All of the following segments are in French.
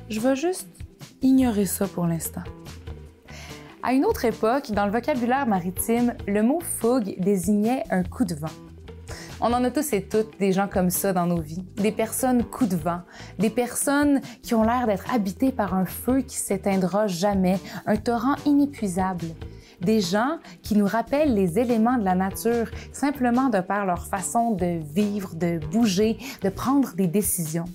Je vais juste ignorer ça pour l'instant. À une autre époque, dans le vocabulaire maritime, le mot fougue désignait un coup de vent. On en a tous et toutes des gens comme ça dans nos vies, des personnes coup de vent, des personnes qui ont l'air d'être habitées par un feu qui s'éteindra jamais, un torrent inépuisable. Des gens qui nous rappellent les éléments de la nature simplement de par leur façon de vivre, de bouger, de prendre des décisions.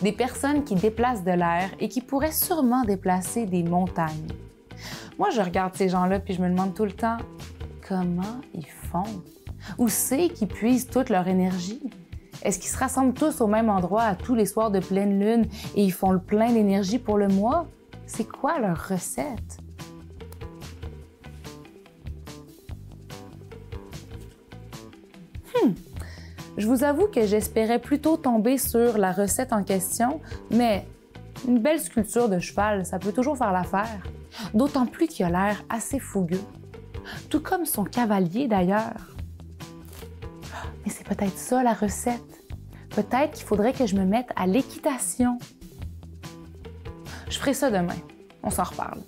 Des personnes qui déplacent de l'air et qui pourraient sûrement déplacer des montagnes. Moi, je regarde ces gens-là puis je me demande tout le temps comment ils font. Où c'est qu'ils puisent toute leur énergie? Est-ce qu'ils se rassemblent tous au même endroit à tous les soirs de pleine lune et ils font le plein d'énergie pour le mois? C'est quoi leur recette? Je vous avoue que j'espérais plutôt tomber sur la recette en question, mais une belle sculpture de cheval, ça peut toujours faire l'affaire. D'autant plus qu'il a l'air assez fougueux. Tout comme son cavalier d'ailleurs. Mais c'est peut-être ça la recette. Peut-être qu'il faudrait que je me mette à l'équitation. Je ferai ça demain. On s'en reparle.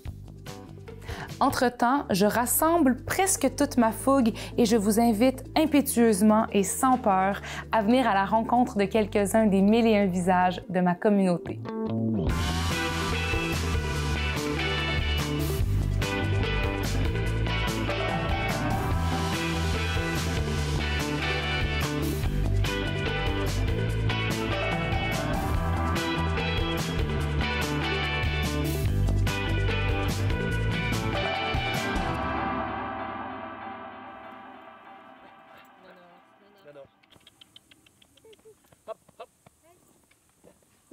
Entre-temps, je rassemble presque toute ma fougue et je vous invite impétueusement et sans peur à venir à la rencontre de quelques-uns des 1001 visages de ma communauté.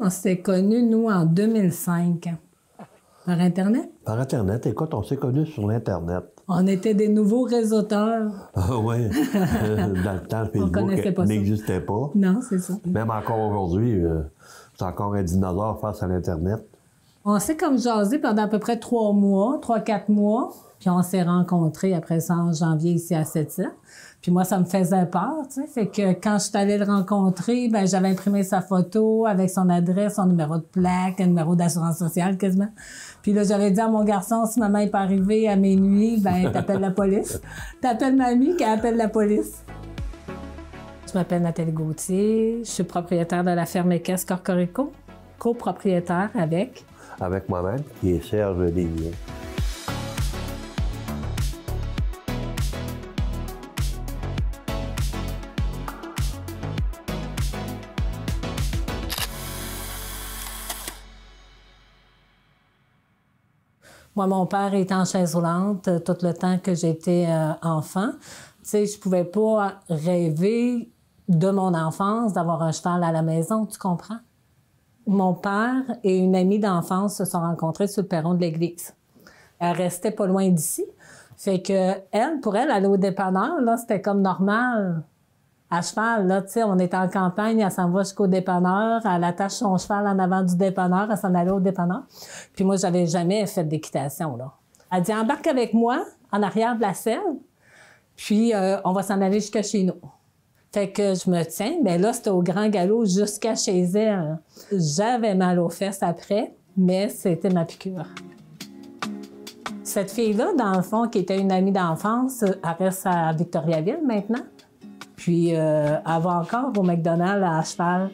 On s'est connus, nous, en 2005. Par Internet? Par Internet. Écoute, on s'est connus sur l'Internet. On était des nouveaux réseauteurs. Ah oui. Dans le temps, Facebook n'existait pas. Non, c'est ça. Même encore aujourd'hui, c'est encore un dinosaure face à l'Internet. On s'est comme jasé pendant à peu près 3-4 mois. Puis on s'est rencontrés après ça en janvier ici à Sept-Îles. Puis moi, ça me faisait peur, tu sais. Fait que quand je suis allée le rencontrer, ben j'avais imprimé sa photo avec son adresse, son numéro de plaque, un numéro d'assurance sociale quasiment. Puis là, j'avais dit à mon garçon, si maman n'est pas arrivée à minuit, ben t'appelles la police. T'appelles mamie qui appelle la police. Je m'appelle Nathalie Gauthier. Je suis propriétaire de la ferme équestre Corcorico, copropriétaire avec... Avec moi-même, qui est Serge Desviens. Moi, mon père était en chaise roulante tout le temps que j'étais enfant. Tu sais, je pouvais pas rêver de mon enfance d'avoir un cheval à la maison, tu comprends? Mon père et une amie d'enfance se sont rencontrés sur le perron de l'église. Elle restait pas loin d'ici. Fait que elle, pour elle, aller au dépanneur, là, c'était comme normal. À cheval, là, tu sais, on était en campagne, elle s'en va jusqu'au dépanneur, elle attache son cheval en avant du dépanneur, elle s'en allait au dépanneur. Puis moi, j'avais jamais fait d'équitation, là. Elle dit, embarque avec moi en arrière de la selle, puis on va s'en aller jusqu'à chez nous. Fait que je me tiens, mais là, c'était au grand galop jusqu'à chez elle. J'avais mal aux fesses après, mais c'était ma piqûre. Cette fille-là, dans le fond, qui était une amie d'enfance, elle reste à Victoriaville maintenant. Puis, elle va encore au McDonald's à cheval.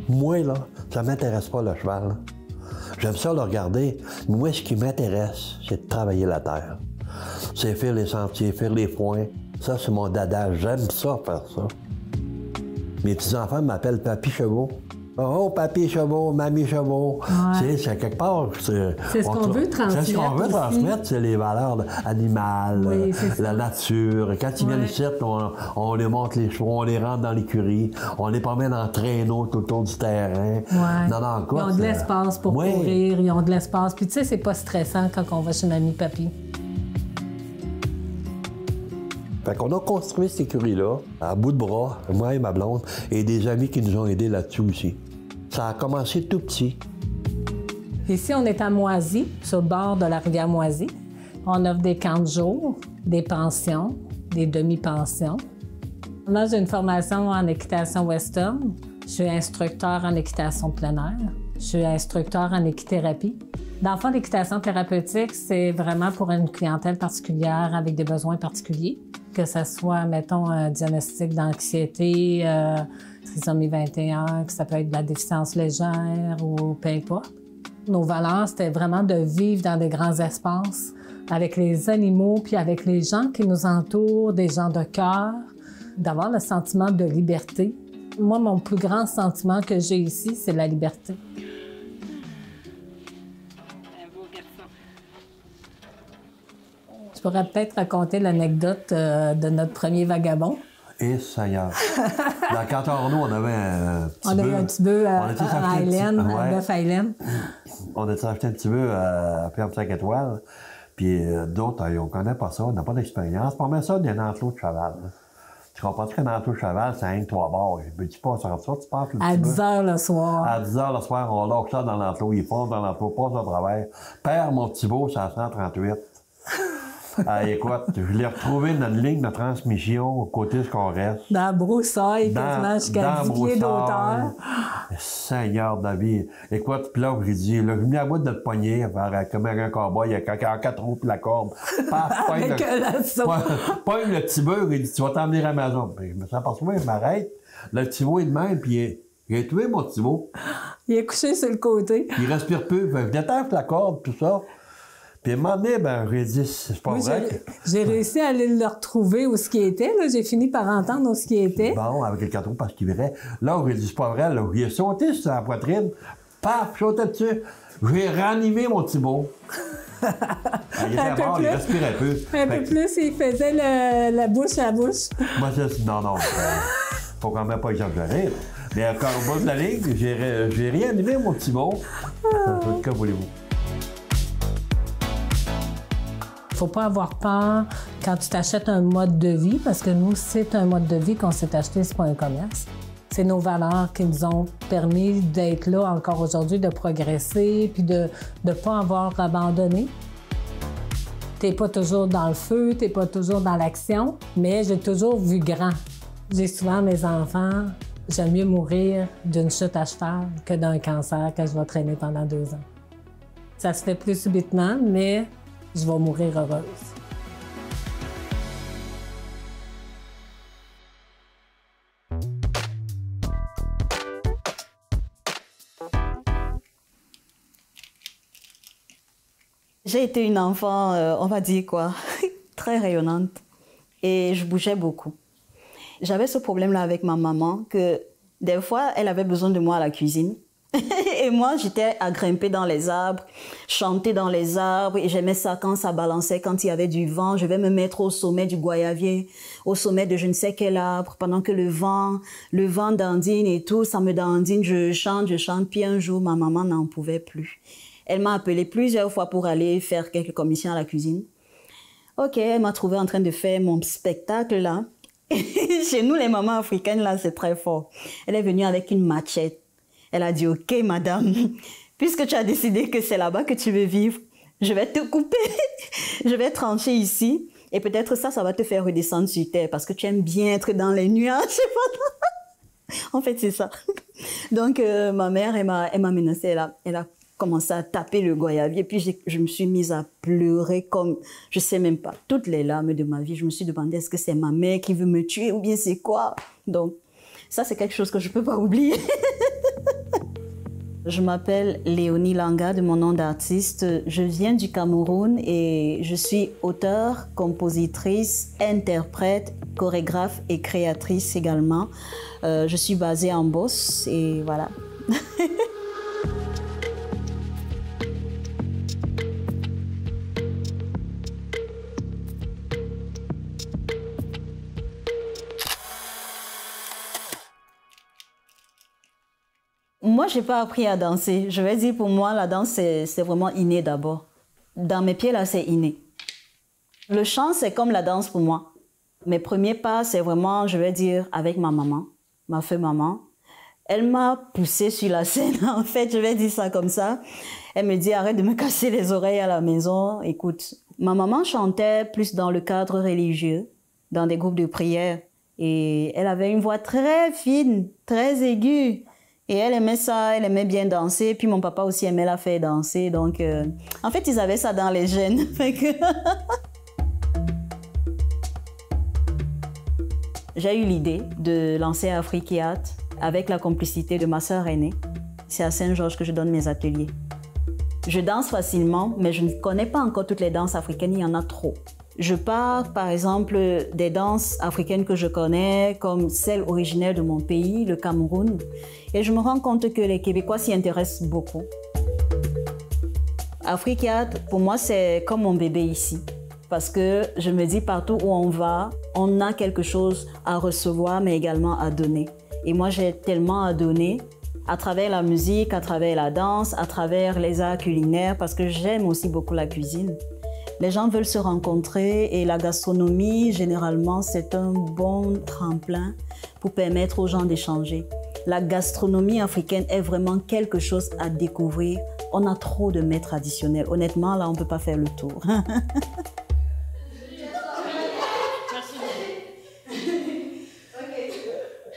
Moi, là, ça m'intéresse pas le cheval. J'aime ça le regarder. Mais moi, ce qui m'intéresse, c'est de travailler la terre. C'est faire les sentiers, faire les foins. Ça, c'est mon dada. J'aime ça, faire ça. Mes petits-enfants m'appellent Papy Chevaux. Oh, Papy Chevaux, Mamie Chevaux. Ouais. C'est quelque part... C'est ce qu'on veut transmettre. C'est ce qu'on veut transmettre, c'est les valeurs animales, oui, la nature. Quand ils viennent ici, on les montre les chevaux, on les rentre dans l'écurie, on les promène en traîneau tout autour du terrain. Ouais. Non, quoi, ils ont de l'espace pour courir, ils ont de l'espace. Puis tu sais, c'est pas stressant quand on va chez Mamie Papy. Fait qu'on a construit cette écurie-là, à bout de bras, moi et ma blonde, et des amis qui nous ont aidés là-dessus aussi. Ça a commencé tout petit. Ici, on est à Moisy, sur le bord de la rivière Moisy. On offre des camps de jour. des pensions, des demi-pensions. Moi, j'ai une formation en équitation western. Je suis instructeur en équitation plein air. Je suis instructeur en équithérapie. Dans le fond, l'équitation thérapeutique, c'est vraiment pour une clientèle particulière avec des besoins particuliers, que ce soit, mettons, un diagnostic d'anxiété, trisomie 21, que ça peut être de la déficience légère ou peu importe. Nos valeurs, c'était vraiment de vivre dans des grands espaces avec les animaux puis avec les gens qui nous entourent, des gens de cœur, d'avoir le sentiment de liberté. Moi, mon plus grand sentiment que j'ai ici, c'est la liberté. Je pourrais peut-être raconter l'anecdote de notre premier vagabond. Et Seigneur. Dans Cantorno, on avait un petit bœuf. On avait un petit bœuf à Hélène, un bœuf à Hélène. On a acheté un petit bœuf à Ferme 5 étoiles. Puis d'autres, on ne connaît pas ça, on n'a pas d'expérience. On met ça dans un enclos de cheval. Tu comprends qu'un enclos de cheval, c'est un de 3 barres. Tu passes sur ça, tu passes le petit À 10 heures le soir. À 10 heures le soir, on lâche ça dans l'enclos. Il fonce dans l'enclos, passe au travers. Père, mon petit beau, c'est à 138. Écoute, je l'ai retrouvé dans une ligne de transmission au côté de ce qu'on reste. Dans la broussaille, quasiment jusqu'à 10 pieds d'auteur. Seigneur David. Écoute, puis là, j'ai dit, là, j'ai mis la boîte de te pogner, comme un cowboy, il y a 4 roues puis la corde. Avec la sauce. Pogne le petit bœuf, il dit, tu vas t'emmener à la maison. Puis je me suis aperçu, je m'arrête. Le petit beau est de même, puis il est tué, mon petit beau. Il est couché sur le côté. Il respire peu. Fait que je détache la corde, tout ça. Puis à un moment donné, ben, j'ai dit, c'est pas vrai. J'ai réussi à aller le retrouver où ce qui était. J'ai fini par entendre où ce qui était. Bon, avec le 4 roues parce qu'il virait. Là, j'ai dit, c'est pas vrai. Là, il a sauté sur la poitrine. Paf, sauté dessus. J'ai ranimé mon petit beau. Il était mort, il respirait peu. Un peu plus, il faisait la bouche à bouche. Moi, j'ai dit, non, faut quand même pas exagérer. Mais quand au bout de la ligne, j'ai réanimé mon petit beau. Que voulez-vous? Faut pas avoir peur quand tu t'achètes un mode de vie, parce que nous, c'est un mode de vie qu'on s'est acheté, c'est pas un commerce. C'est nos valeurs qui nous ont permis d'être là encore aujourd'hui, de progresser, puis de ne pas avoir abandonné. T'es pas toujours dans le feu, t'es pas toujours dans l'action, mais j'ai toujours vu grand. J'ai souvent mes enfants, j'aime mieux mourir d'une chute à cheval que d'un cancer que je vais traîner pendant 2 ans. Ça se fait plus subitement, mais je vais mourir heureuse. J'ai été une enfant, on va dire quoi, très rayonnante. Et je bougeais beaucoup. J'avais ce problème-là avec ma maman, que des fois, elle avait besoin de moi à la cuisine. Et moi, j'étais à grimper dans les arbres, chanter dans les arbres. Et j'aimais ça quand ça balançait, quand il y avait du vent. Je vais me mettre au sommet du goyavier, au sommet de je ne sais quel arbre, pendant que le vent dandine et tout, ça me dandine, je chante. Puis un jour, ma maman n'en pouvait plus. Elle m'a appelé plusieurs fois pour aller faire quelques commissions à la cuisine. Ok, elle m'a trouvé en train de faire mon spectacle là. Chez nous, les mamans africaines, là, c'est très fort. Elle est venue avec une machette. Elle a dit, ok, madame, puisque tu as décidé que c'est là-bas que tu veux vivre, je vais te couper. Je vais trancher ici. Et peut-être ça va te faire redescendre sur terre parce que tu aimes bien être dans les nuages. En fait, c'est ça. Donc, ma mère, elle m'a menacée. Elle a commencé à taper le goyavier. Puis, je me suis mise à pleurer comme, je sais même pas, toutes les larmes de ma vie. Je me suis demandé, est-ce que c'est ma mère qui veut me tuer ou bien c'est quoi? Donc, ça, c'est quelque chose que je peux pas oublier. Je m'appelle Léonie Langa, de mon nom d'artiste. Je viens du Cameroun et je suis auteure, compositrice, interprète, chorégraphe et créatrice également. Je suis basée en Beauce et voilà. Moi, je n'ai pas appris à danser. Je vais dire, pour moi, la danse, c'est vraiment inné d'abord. Dans mes pieds, là, c'est inné. Le chant, c'est comme la danse pour moi. Mes premiers pas, c'est vraiment, je vais dire, avec ma maman, ma feu maman. Elle m'a poussée sur la scène, en fait, je vais dire ça comme ça. Elle me dit, arrête de me casser les oreilles à la maison. Écoute, Ma maman chantait plus dans le cadre religieux, dans des groupes de prière. Et elle avait une voix très fine, très aiguë. Et elle aimait ça, elle aimait bien danser. Puis mon papa aussi aimait la faire danser. Donc, en fait, ils avaient ça dans les gènes. J'ai eu l'idée de lancer Afrikiat avec la complicité de ma sœur aînée. C'est à Saint-Georges que je donne mes ateliers. Je danse facilement, mais je ne connais pas encore toutes les danses africaines, il y en a trop. Je pars, par exemple, des danses africaines que je connais, comme celles originaires de mon pays, le Cameroun, et je me rends compte que les Québécois s'y intéressent beaucoup. Afrikiat, pour moi, c'est comme mon bébé ici, parce que je me dis partout où on va, on a quelque chose à recevoir, mais également à donner. Et moi, j'ai tellement à donner, à travers la musique, à travers la danse, à travers les arts culinaires, parce que j'aime aussi beaucoup la cuisine. Les gens veulent se rencontrer et la gastronomie, généralement, c'est un bon tremplin pour permettre aux gens d'échanger. La gastronomie africaine est vraiment quelque chose à découvrir. On a trop de mets traditionnels. Honnêtement, là, on ne peut pas faire le tour.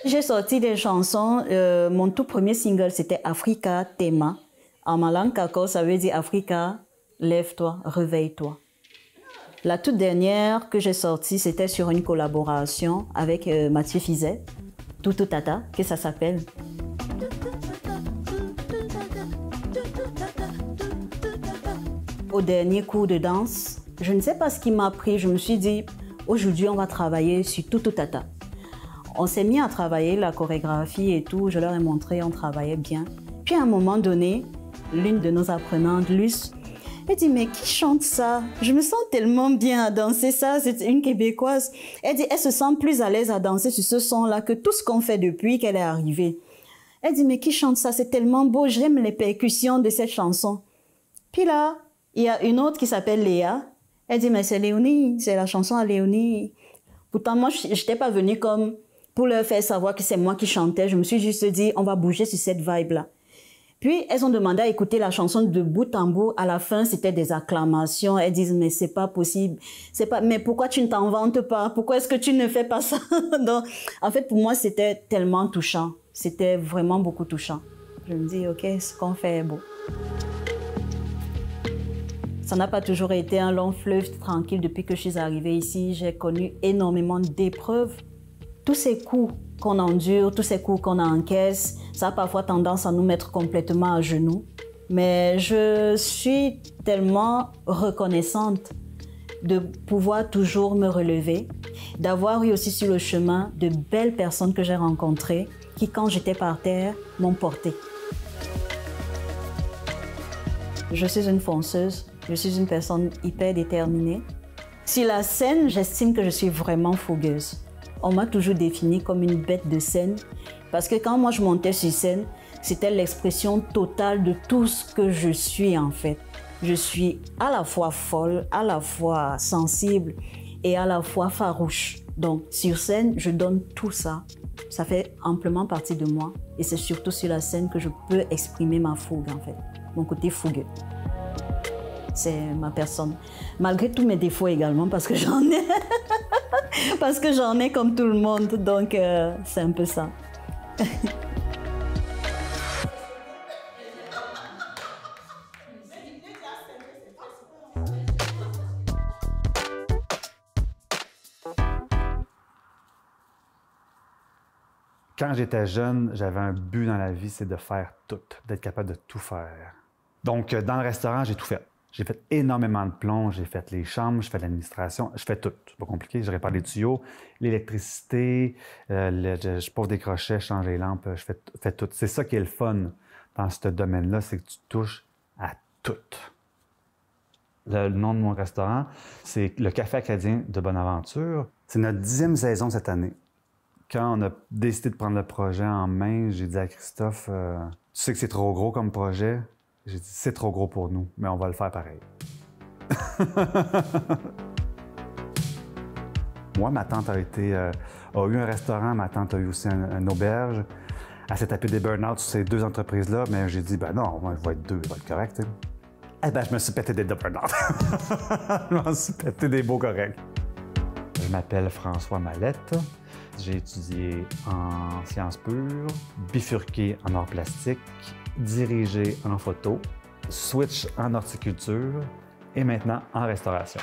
J'ai sorti des chansons. Mon tout premier single, c'était Africa Tema. En ma langue kako, ça veut dire Africa, lève-toi, réveille-toi. La toute dernière que j'ai sortie, c'était sur une collaboration avec Mathieu Fizet, Toutou Tata, que ça s'appelle. Au dernier cours de danse, je ne sais pas ce qui m'a pris. Je me suis dit, aujourd'hui, on va travailler sur Toutou Tata. On s'est mis à travailler la chorégraphie et tout. Je leur ai montré, on travaillait bien. Puis à un moment donné, l'une de nos apprenantes, Luce, elle dit, mais qui chante ça? Je me sens tellement bien à danser ça. C'est une Québécoise. Elle dit, elle se sent plus à l'aise à danser sur ce son-là que tout ce qu'on fait depuis qu'elle est arrivée. Elle dit, mais qui chante ça? C'est tellement beau. J'aime les percussions de cette chanson. Puis là, il y a une autre qui s'appelle Léa. Elle dit, mais c'est Léonie. C'est la chanson à Léonie. Pourtant, moi, je n'étais pas venue comme pour leur faire savoir que c'est moi qui chantais. Je me suis juste dit, on va bouger sur cette vibe-là. Puis, elles ont demandé à écouter la chanson de bout en bout. À la fin, c'était des acclamations. Elles disent, mais c'est pas possible. C'est pas, mais pourquoi tu ne t'en vantes pas? Pourquoi est-ce que tu ne fais pas ça? Donc, en fait, pour moi, c'était tellement touchant. C'était vraiment beaucoup touchant. Je me dis, OK, ce qu'on fait est beau. Ça n'a pas toujours été un long fleuve tranquille depuis que je suis arrivée ici. J'ai connu énormément d'épreuves. Tous ces coups qu'on endure, tous ces coups qu'on encaisse, ça a parfois tendance à nous mettre complètement à genoux. Mais je suis tellement reconnaissante de pouvoir toujours me relever, d'avoir eu aussi sur le chemin de belles personnes que j'ai rencontrées qui, quand j'étais par terre, m'ont portée. Je suis une fonceuse, je suis une personne hyper déterminée. Sur la scène, j'estime que je suis vraiment fougueuse. On m'a toujours définie comme une bête de scène parce que quand moi je montais sur scène, c'était l'expression totale de tout ce que je suis en fait. Je suis à la fois folle, à la fois sensible et à la fois farouche. Donc sur scène, je donne tout ça. Ça fait amplement partie de moi et c'est surtout sur la scène que je peux exprimer ma fougue en fait, mon côté fougueux. C'est ma personne. Malgré tous mes défauts également, parce que j'en ai. Parce que j'en ai comme tout le monde. Donc, c'est un peu ça. Quand j'étais jeune, j'avais un but dans la vie, c'est de faire tout, d'être capable de tout faire. Donc, dans le restaurant, j'ai tout fait. J'ai fait énormément de plomb, j'ai fait les chambres, je fais l'administration, je fais tout. C'est pas compliqué, je répare les tuyaux, l'électricité, je pose des crochets, je change les lampes, je fais tout. C'est ça qui est le fun dans ce domaine-là, c'est que tu touches à tout. Le nom de mon restaurant, c'est le Café Acadien de Bonaventure. C'est notre 10e saison cette année. Quand on a décidé de prendre le projet en main, j'ai dit à Christophe, tu sais que c'est trop gros comme projet? J'ai dit, c'est trop gros pour nous, mais on va le faire pareil. Moi, ma tante a eu un restaurant, ma tante a eu aussi une auberge. Elle s'est tapée des burn-out sur ces deux entreprises-là, mais j'ai dit, ben non, on va être deux, ça va être correct. Hein. Eh bien, je me suis pété des burn-out. Je m'en suis pété des beaux corrects. Je m'appelle François Mallette. J'ai étudié en sciences pures, bifurqué en arts plastiques, dirigé en photo, switch en horticulture et maintenant en restauration.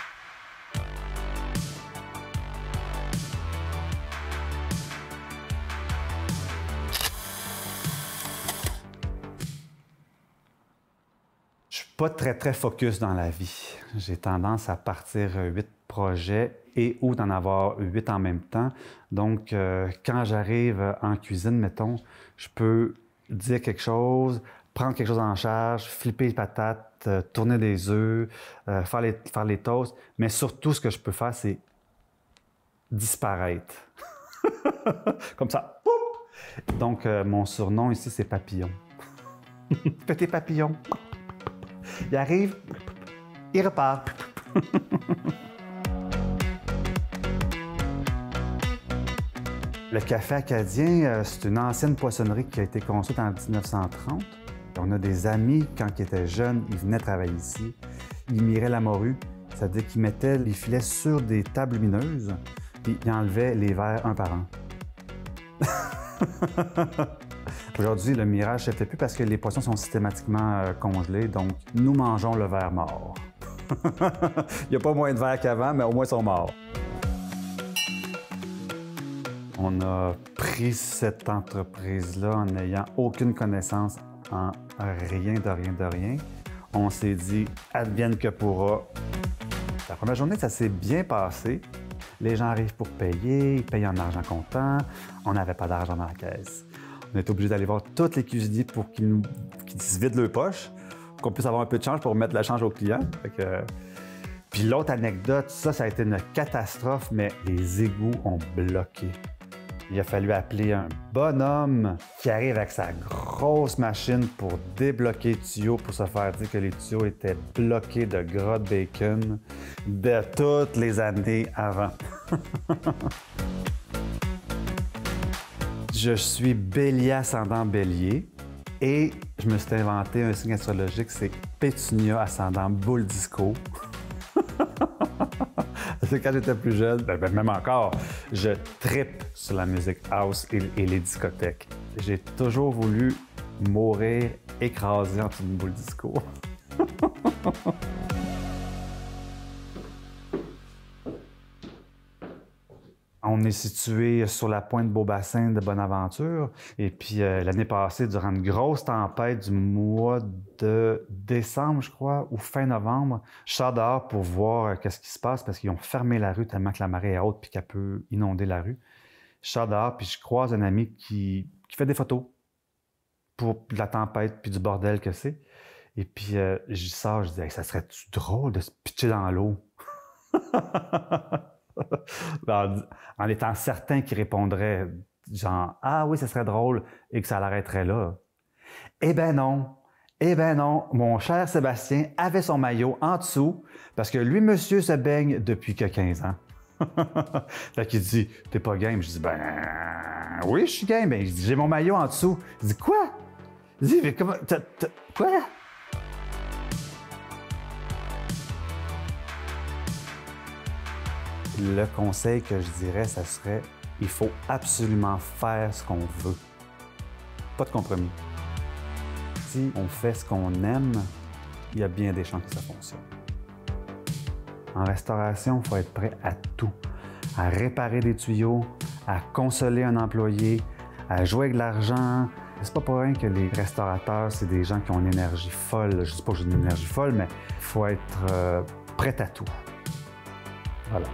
Je suis pas très focus dans la vie. J'ai tendance à partir 8 projets et ou d'en avoir 8 en même temps. Donc, quand j'arrive en cuisine, mettons, je peux dire quelque chose, prendre quelque chose en charge, flipper les patates, tourner des œufs, faire les toasts. Mais surtout, ce que je peux faire, c'est disparaître. Comme ça. Poup! Donc, mon surnom ici, c'est Papillon. Petit papillon. Il arrive, il repart. Le café acadien, c'est une ancienne poissonnerie qui a été construite en 1930. On a des amis, quand ils étaient jeunes, ils venaient travailler ici. Ils miraient la morue, c'est-à-dire qu'ils mettaient les filets sur des tables lumineuses, puis ils enlevaient les verres un par un. Aujourd'hui, le mirage ne se fait plus parce que les poissons sont systématiquement congelés, donc nous mangeons le verre mort. Il n'y a pas moins de verre qu'avant, mais au moins ils sont morts. On a pris cette entreprise-là en n'ayant aucune connaissance en rien de rien de rien. On s'est dit, advienne que pourra. La première journée, ça s'est bien passé. Les gens arrivent pour payer, ils payent en argent comptant. On n'avait pas d'argent dans la caisse. On était obligé d'aller voir tous les cuisiniers pour qu'ils se vident leurs poches, pour qu'on puisse avoir un peu de change pour remettre le change aux clients. Puis l'autre anecdote, ça a été une catastrophe, mais les égouts ont bloqué. Il a fallu appeler un bonhomme qui arrive avec sa grosse machine pour débloquer les tuyaux, pour se faire dire que les tuyaux étaient bloqués de gras de bacon de toutes les années avant. Je suis bélier ascendant bélier et je me suis inventé un signe astrologique, c'est Pétunia ascendant boule disco. C'est quand j'étais plus jeune, même encore, je trippe sur la musique house et les discothèques. J'ai toujours voulu mourir écrasé entre une boule disco. On est situé sur la pointe Beaubassin de Bonaventure. Et puis l'année passée, durant une grosse tempête du mois de décembre, je crois, ou fin novembre, je sors dehors pour voir qu'est-ce qui se passe parce qu'ils ont fermé la rue tellement que la marée est haute puis qu'elle peut inonder la rue. Je sors dehors puis je croise un ami qui fait des photos pour la tempête puis du bordel que c'est. Et puis j'y sors, je dis hey, « ça serait-tu drôle de se pitcher dans l'eau? » En étant certain qu'il répondrait genre « Ah oui, ça serait drôle » et que ça l'arrêterait là. Eh bien non, mon cher Sébastien avait son maillot en dessous parce que lui, monsieur, se baigne depuis que 15 ans. Fait qu'il dit « T'es pas game? » Je dis « Ben oui, je suis game. » Ben, il dit « J'ai mon maillot en dessous. » Il dit « Quoi? » Il dit « Mais comment? Quoi? » Le conseil que je dirais, ça serait il faut absolument faire ce qu'on veut. Pas de compromis. Si on fait ce qu'on aime, il y a bien des chances que ça fonctionne. En restauration, il faut être prêt à tout. À réparer des tuyaux, à consoler un employé, à jouer avec de l'argent. C'est pas pour rien que les restaurateurs, c'est des gens qui ont une énergie folle. Je dis pas que j'ai une énergie folle, mais il faut être prêt à tout. Voilà.